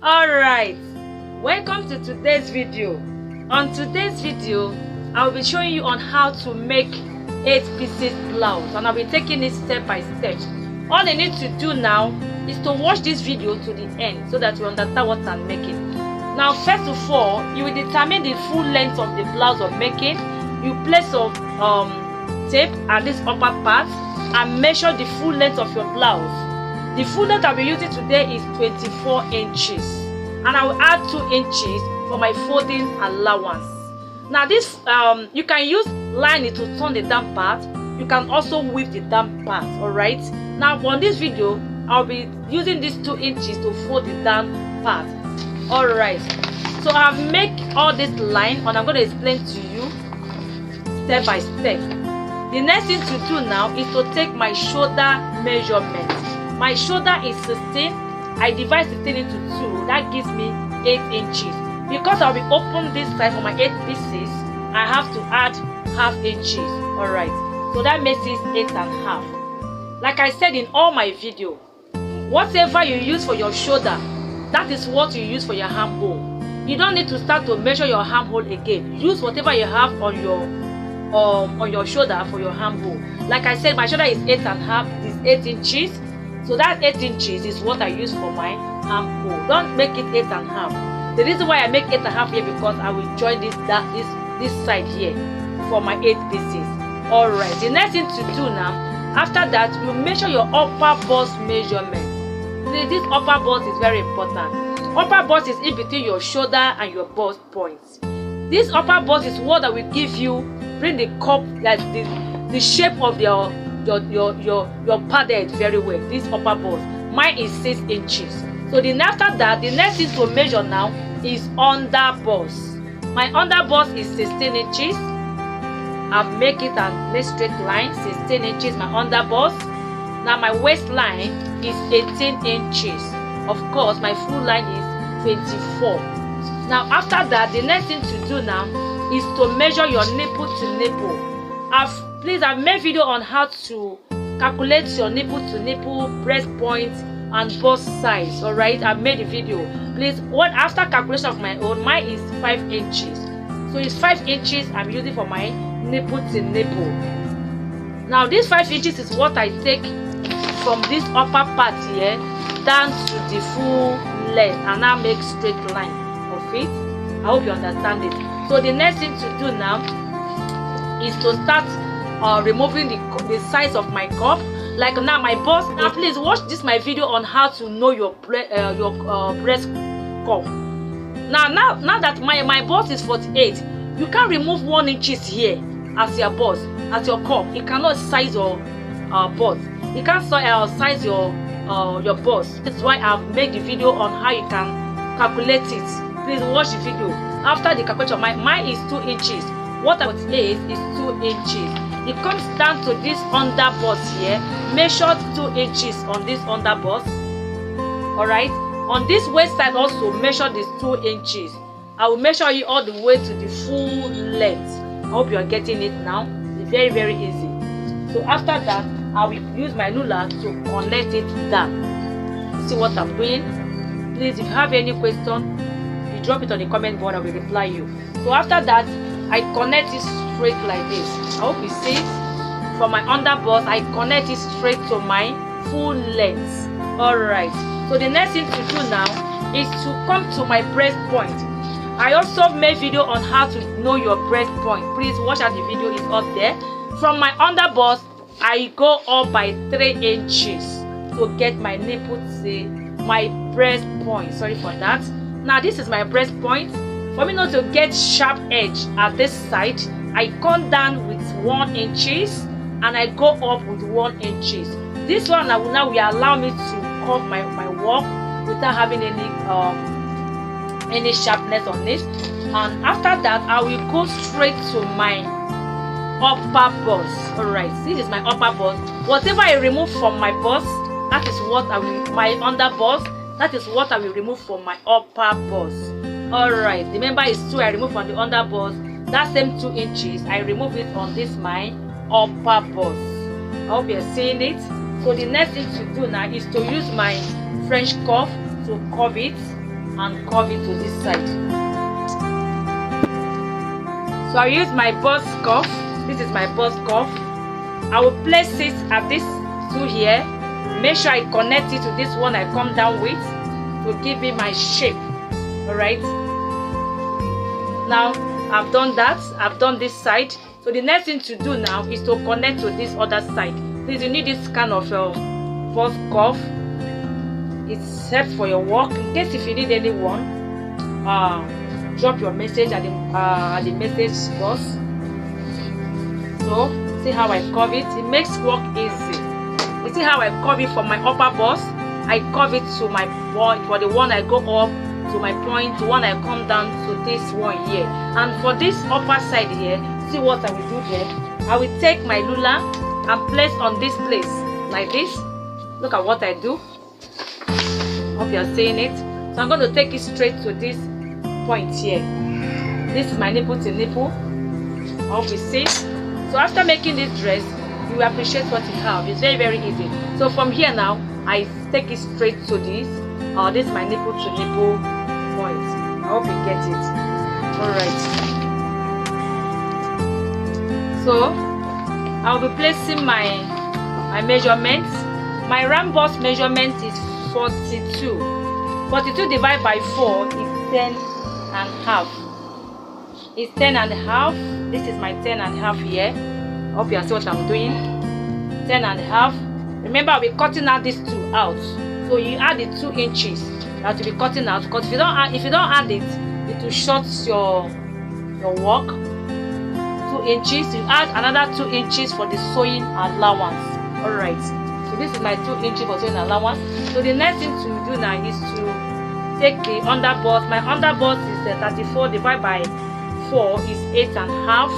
Alright, welcome to today's video. On today's video, I'll be showing you on how to make 8 pieces blouse, and I'll be taking it step by step. All you need to do now is to watch this video to the end so that you understand what I'm making. Now, first of all, you will determine the full length of the blouse you're making. You place some tape at this upper part and measure the full length of your blouse. The full length I'll be using today is 24 inches, and I will add 2 inches for my folding allowance. Now this you can use lining to turn the down part. You can also weave the down part. Alright, now on this video I'll be using these 2 inches to fold the down part. Alright, so I've made all this line and I'm going to explain to you step by step. The next thing to do now is to take my shoulder measurement. My shoulder is 16. I divide 16 into 2. That gives me 8 inches. Because I'll be open this side for my 8 pieces, I have to add half inches. Alright, so that makes it 8.5. Like I said in all my video, whatever you use for your shoulder, that is what you use for your armhole. You don't need to start to measure your armhole again. Use whatever you have on your shoulder for your armhole. Like I said, my shoulder is 8.5. This 8 inches. So that 8 inches is what I use for my armhole. Don't make it 8.5. The reason why I make 8.5 here because I will join this side here for my 8 pieces. Alright, the next thing to do now, after that, you measure your upper bust measurement. This upper bust is very important. Upper bust is in between your shoulder and your bust points. This upper bust is what I will give you, bring the cup, like the shape of your padded very well. This upper bust, mine is 6 inches. So then after that, the next thing to measure now is under bust. My under bust is 16 inches. I've make it a nice straight line. 16 inches my under bust. Now my waistline is 18 inches. Of course, my full line is 24. Now after that, the next thing to do now is to measure your nipple to nipple. I've made video on how to calculate your nipple to nipple, breast point, and bust size. Alright, I've made a video. Please, after calculation of my own, mine is 5 inches. So it's 5 inches I'm using for my nipple to nipple. Now this 5 inches is what I take from this upper part here down to the full length, and now make straight line of it. I hope you understand it. So the next thing to do now is to start removing the size of my cup. Like now my bust. Now please watch this my video on how to know your breast cup. Now that my bust is 48, you can remove 1 inches here as your bust, as your cup. You cannot size your bust. You can't size your bust. That's why I've made the video on how you can calculate it. Please watch the video. After the calculation, mine is 2 inches. What I would say is 2 inches. It comes down to this under bust here. Measure 2 inches on this under bust. Alright. On this waist side also measure this 2 inches. I will measure you all the way to the full length. I hope you are getting it now. It's very, very easy. So after that, I will use my ruler to connect it down. See what I'm doing? Please, if you have any question, you drop it on the comment board. I will reply you. So after that, I connect it straight like this. I hope you see it. From my under bust, I connect it straight to my full length. Alright. So the next thing to do now is to come to my breast point. I also made video on how to know your breast point. Please watch out, the video is up there. From my under bust, I go up by 3 inches to get my nipple to my breast point. Sorry for that. Now this is my breast point. For me not to get sharp edge at this side, I come down with 1 inches and I go up with 1 inches. This one now will allow me to cut my work without having any sharpness on it. And after that, I will go straight to my upper bust. Alright, this is my upper bust. Whatever I remove from my bust, that is what I will, my under bust, that is what I will remove from my upper bust. Alright, remember it's 2 I remove from the under bust. That same 2 inches I remove it on this my upper bust. I hope you're seeing it. So the next thing to do now is to use my French cuff to curve it. and curve it to this side. So I use my bust cuff. This is my bust cuff. I will place it at this two here. Make sure I connect it to this one I come down with to give me my shape. Alright. Now I've done that. I've done this side. So the next thing to do now is to connect to this other side. Please, you need this kind of bust cuff. It's helps for your work. In case if you need anyone, drop your message at the message box. So see how I curve it. It makes work easy. You see how I curve it from my upper bust. I curve it to my point. For the one I go up to my point, to one I come down to this one here. And for this upper side here, see what I will do here. I will take my ruler and place on this place like this. Look at what I do. Hope you are seeing it. So I'm going to take it straight to this point here. This is my nipple to nipple. I hope you see. So after making this dress, you will appreciate what you have. It's very easy. So from here now, I take it straight to this. This is my nipple to nipple point. I hope you get it. Alright. So I'll be placing my measurements. My round bust measurement is 42. 42 divided by 4 is 10 and half. It's 10 and a half. This is my 10 and a half here. I hope you see what I'm doing. 10 and a half. Remember, I'll be cutting out these two out. So you add the 2 inches that will be cutting out. Because if you don't add it, it will short your work. 2 inches. You add another 2 inches for the sewing allowance. Alright. So this is my 2 inches for sewing allowance. So the next thing to do now is to take the underbust. My underbust is 34 divided by 4 is 8 and a half.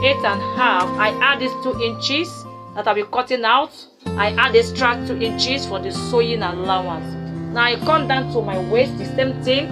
8 and a half. I add these 2 inches that I'll be cutting out. I add extra 2 inches for the sewing allowance. Now I come down to my waist, the same thing.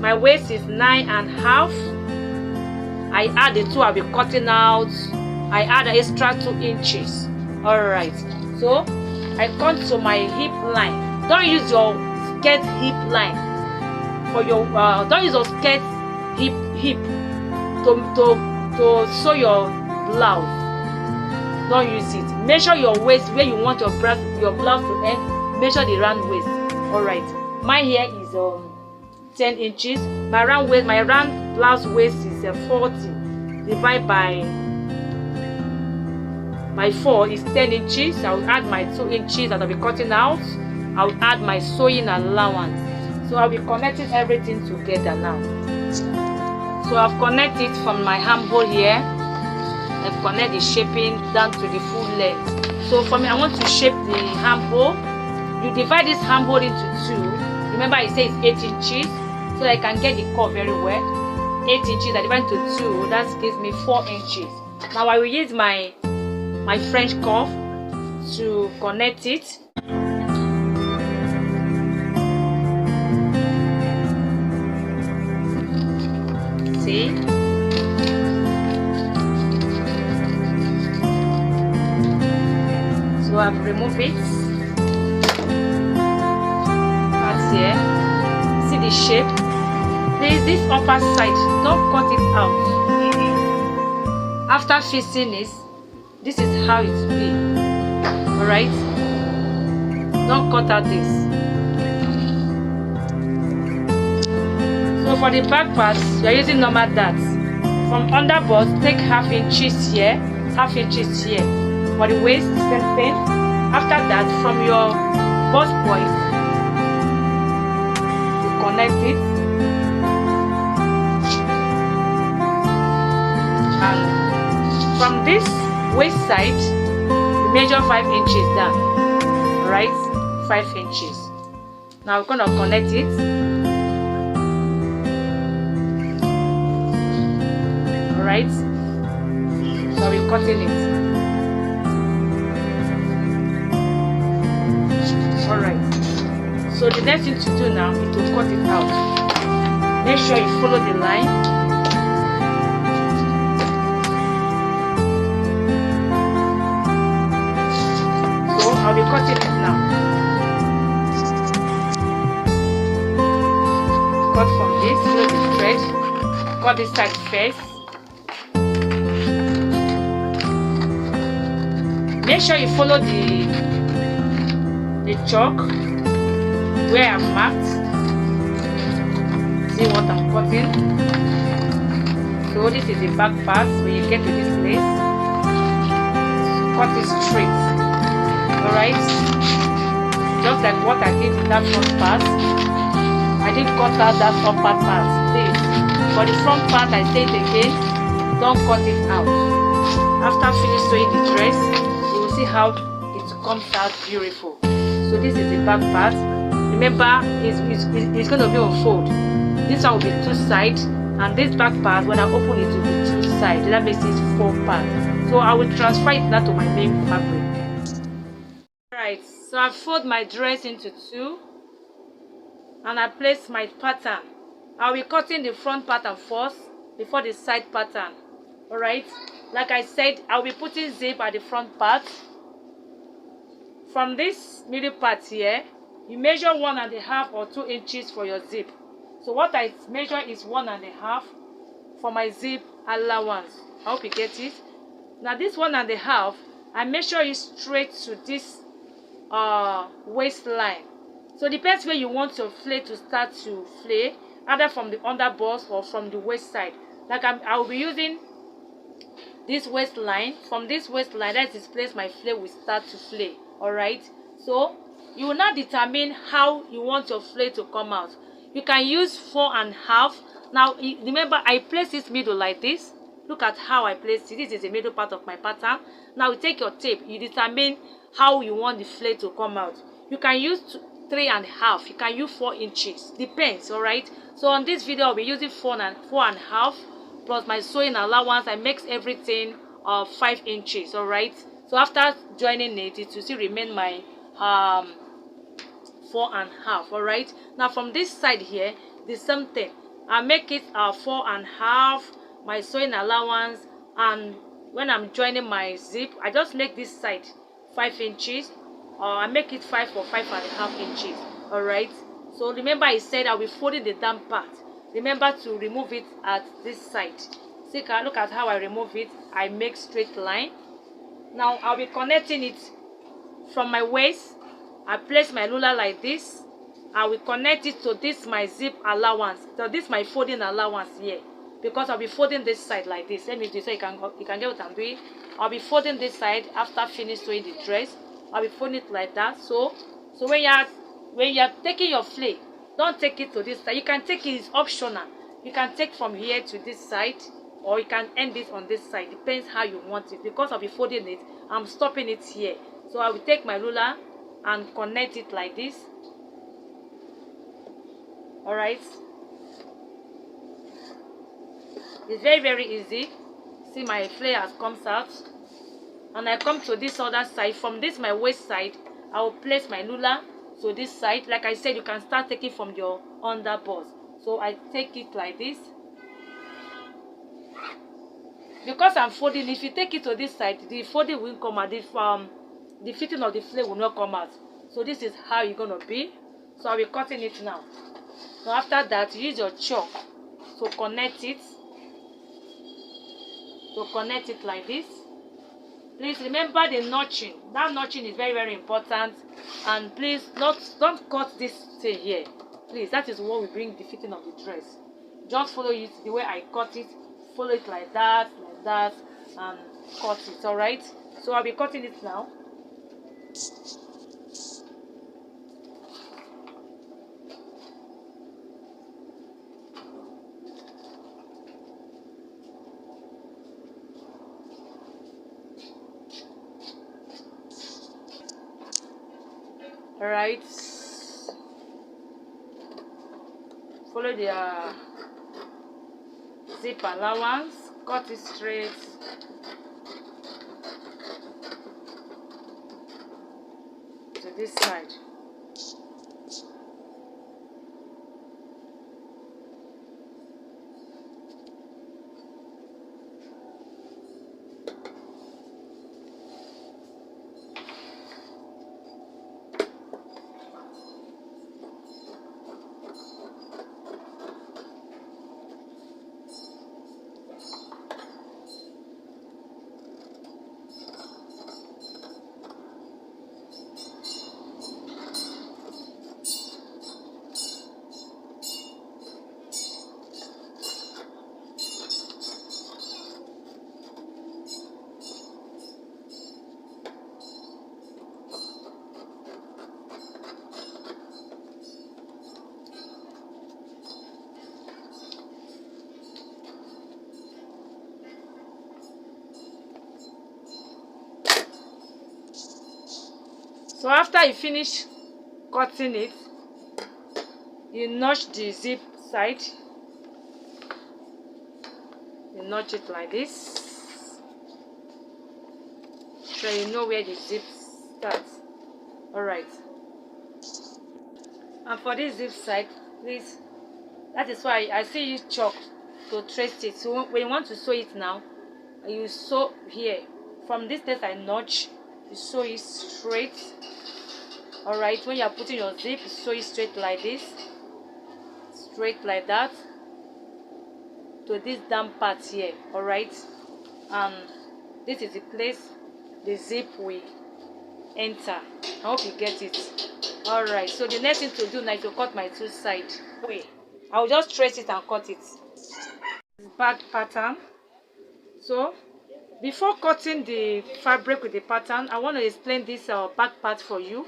My waist is 9 and a half. I add the 2 I'll be cutting out. I add an extra 2 inches. Alright. So I come to my hip line. Don't use your skirt hip line for your don't use your skirt hip to sew your blouse. Don't use it. Measure your waist where you want your blouse to end. Measure the round waist. Alright. My here is 10 inches. My round blouse waist is 40 divided by 4 is 10 inches. I will add my 2 inches that I'll be cutting out. I will add my sewing allowance. So I'll be connecting everything together now. So I've connected from my armhole here. I've connected the shaping down to the full length. So for me, I want to shape the armhole. You divide this armhole into 2. Remember, I say it's 8 inches, so I can get the curve very well. 8 inches, I divide into 2. That gives me 4 inches. Now I will use my French curve to connect it. See? So I've removed it. That's here. See the shape? Please, this upper side, don't cut it out. After fixing it, this is how it will be. Alright? Don't cut out this. So for the back part, you are using normal darts. From underbust, take half inches here, half inches here. For the waist, the same thing. After that, from your bust point, you connect it. And from this waist side, you measure 5 inches down. Right? 5 inches. Now we're going to connect it. Alright? So we're cutting it. Alright. So the next thing to do now is to cut it out. Make sure you follow the line. I'll be cutting it now. this, follow the thread, cut this side first. Make sure you follow the chalk where I'm marked. See what I'm cutting. So this is the back part. When you get to this place, cut it straight. Alright, just like what I did in that front part. I didn't cut out that upper part, please. For the front part, I say it again, don't cut it out. After finish sewing the dress, you will see how it comes out beautiful. So this is the back part. Remember, it's going to be on fold. This one will be two sides, and this back part, when I open it, will be two sides. That makes it four parts. So I will transfer it now to my main fabric. Alright, so I fold my dress into two. And I place my pattern. I'll be cutting the front pattern first before the side pattern. Alright, like I said, I'll be putting zip at the front part. From this middle part here, you measure 1.5 or 2 inches for your zip. So what I measure is 1.5 for my zip allowance. I hope you get it. Now this 1.5, I measure it straight to this waistline. So depends where you want your flay to start to flay, either from the underbust or from the waist side. Like I will be using this waistline. From this waistline, that is place my flay will start to flay. Alright, so you will now determine how you want your flay to come out. You can use 4.5. Now remember, I place this middle like this. Look at how I place it. This is the middle part of my pattern. Now you take your tape, you determine how you want the flay to come out. You can use 3.5, you can use 4 inches, depends. All right, so on this video I'll be using 4.5 plus my sewing allowance. I make everything 5 inches. All right, so after joining it will still remain my 4.5. all right, now from this side here, the same thing. I make it 4.5, my sewing allowance, and when I'm joining my zip, I just make this side 5 inches. I make it 5 or 5.5 inches. Alright, so remember I said I'll be folding the down part. Remember to remove it at this side. See, look at how I remove it. I make straight line. Now I'll be connecting it from my waist. I place my ruler like this. I will connect it to this my zip allowance. So this my folding allowance here, because I'll be folding this side like this. Let me do so you can get what I'm doing. I'll be folding this side after finish sewing the dress. I'll be folding it like that. So when you're taking your flay, don't take it to this side. You can take it, it's optional. You can take from here to this side, or you can end it on this side. Depends how you want it. Because I'll be folding it, I'm stopping it here. So I will take my ruler and connect it like this. Alright. It's very, very easy. See, my flay has comes out. And I come to this other side. From this my waist side, I will place my ruler to this side. Like I said, you can start taking from your underbust. So I take it like this. Because I'm folding, if you take it to this side, the folding will come out. The fitting of the flay will not come out. So this is how you're gonna be. So I'll be cutting it now. So after that, use your chalk to connect it. To connect it like this. Please remember the notching. That notching is very, very important. And please don't cut this thing here. Please, that is what will bring the fitting of the dress. Just follow it the way I cut it. Follow it like that, and cut it. Alright. So I'll be cutting it now. Alright, follow the zip allowance, cut it straight to this side. So after you finish cutting it, you notch the zip side. You notch it like this, so you know where the zip starts. All right. And for this zip side, please, that is why I see you chalk to trace it. So when you want to sew it now, you sew here. From this place I notch, you sew it straight. All right. When you are putting your zip, you sew it straight like this, straight like that, to this down part here. All right. This is the place the zip will enter. I hope you get it. All right. So the next thing to do now is to cut my two sides. Wait, I'll just trace it and cut it. Back pattern. So before cutting the fabric with the pattern, I want to explain this back part for you.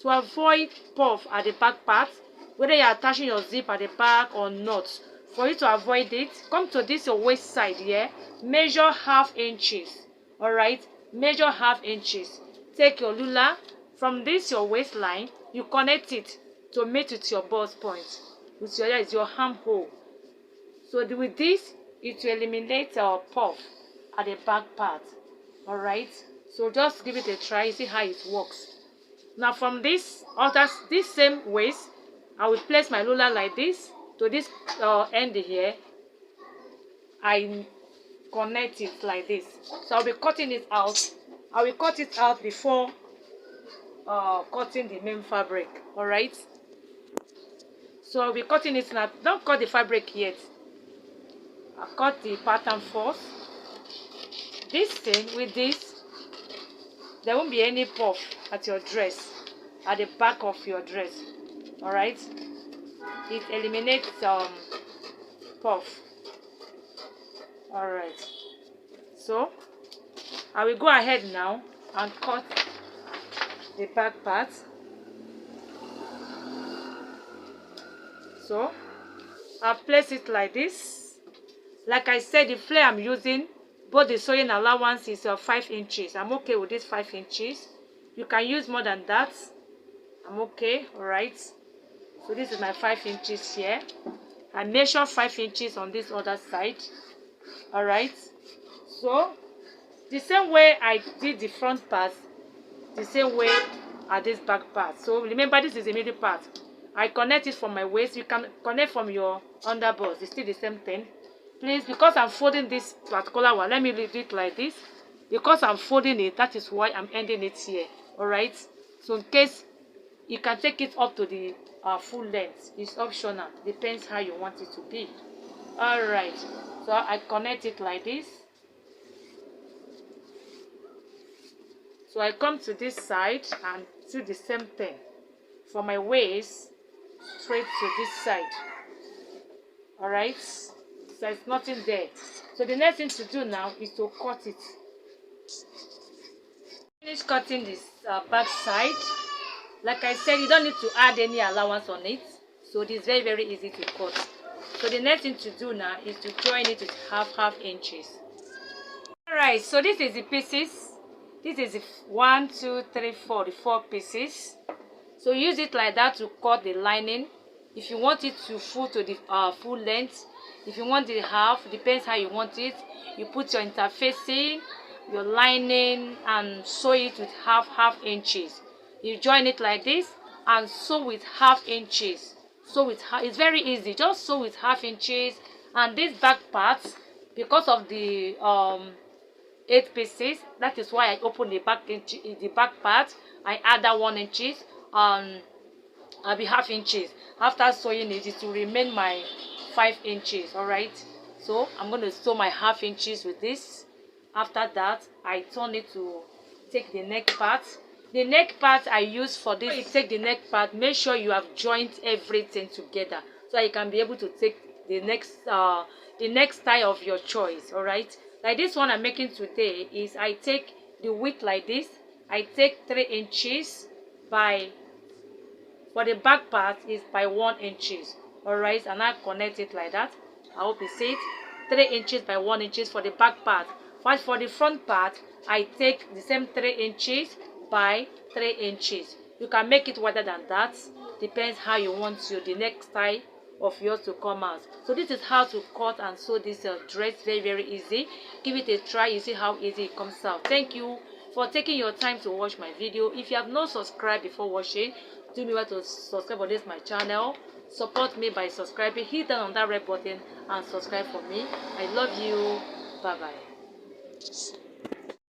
To avoid puff at the back part, whether you are attaching your zip at the back or not, for you to avoid it, come to this your waist side here, measure half inches. All right, measure half inches. Take your ruler from this your waistline, you connect it to meet with your bust point, with your armhole. So with this, it will eliminate puff at the back part. All right, so just give it a try, see how it works. Now from this same waist, I will place my ruler like this to this end here. I connect it like this. So I'll be cutting it out. I will cut it out before cutting the main fabric. All right. So I'll be cutting it now. Don't cut the fabric yet. I cut the pattern first. This thing with this, there won't be any puff at your dress, at the back of your dress. All right. It eliminates puff. All right. So I will go ahead now and cut the back part. So I'll place it like this. Like I said, the flare I'm using, both the sewing allowance is 5 inches. I'm okay with this 5 inches. You can use more than that. I'm okay. All right. So this is my 5 inches here. I measure 5 inches on this other side. All right. So the same way I did the front part, the same way at this back part. So remember, this is the middle part. I connect it from my waist. You can connect from your underbust. It's still the same thing. Please, because I'm folding this particular one, let me leave it like this. Because I'm folding it, that is why I'm ending it here. All right. So in case you can take it up to the full length, it's optional. Depends how you want it to be. All right. So I connect it like this. So I come to this side and do the same thing from my waist straight to this side. All right. So it's nothing there. So the next thing to do now is to cut it. Finish cutting this back side. Like I said, you don't need to add any allowance on it. So it is very, very easy to cut. So the next thing to do now is to join it with half inches. All right. So this is the pieces. This is the 1, 2, 3, 4, the 4 pieces. So use it like that to cut the lining. If you want it to full to the full length, if you want the half, depends how you want it. You put your interfacing, your lining, and sew it with half inches. You join it like this and sew with half inches. So it's very easy. Just sew with half inches. And this back part, because of the 8 pieces, that is why I open the back part. I add that 1 inches. I'll be half inches. After sewing it, it will remain my 5 inches. All right. So I'm going to sew my half inches with this. After that, I turn it to take the neck part. The neck part I use for this. When you take the neck part, make sure you have joined everything together so you can be able to take the next style of your choice. All right. Like this one I'm making today is I take the width like this. I take 3 inches by, for the back part is by 1 inches. All right, and I connect it like that. I hope you see it. 3 inches by 1 inches for the back part. But for the front part, I take the same 3 inches by 3 inches. You can make it wider than that, depends how you want the neck style of yours to come out. So this is how to cut and sew this dress. Very easy. Give it a try, you see how easy it comes out. Thank you for taking your time to watch my video. If you have not subscribed before watching, do me well to subscribe on this my channel. Support me by subscribing. Hit down on that red button and subscribe for me. I love you. Bye bye.